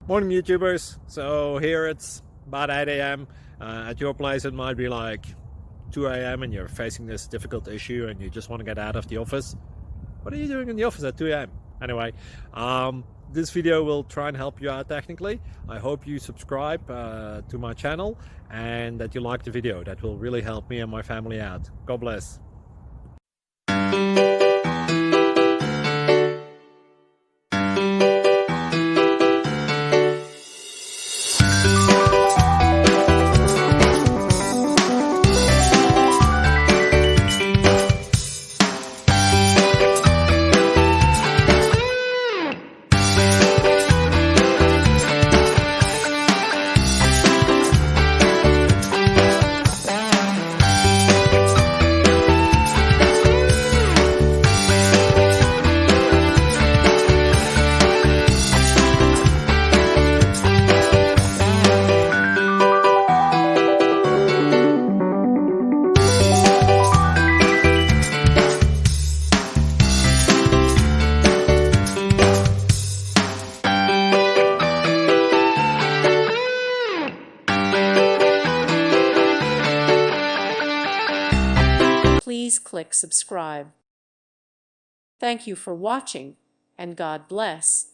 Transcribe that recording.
Morning YouTubers. So here it's about 8 a.m. At your place it might be like 2 a.m. and you're facing this difficult issue and you just want to get out of the office. What are you doing in the office at 2 a.m.? Anyway, this video will try and help you out technically. I hope you subscribe to my channel and that you like the video. That will really help me and my family out. God bless. Please click subscribe. Thank you for watching, and God bless.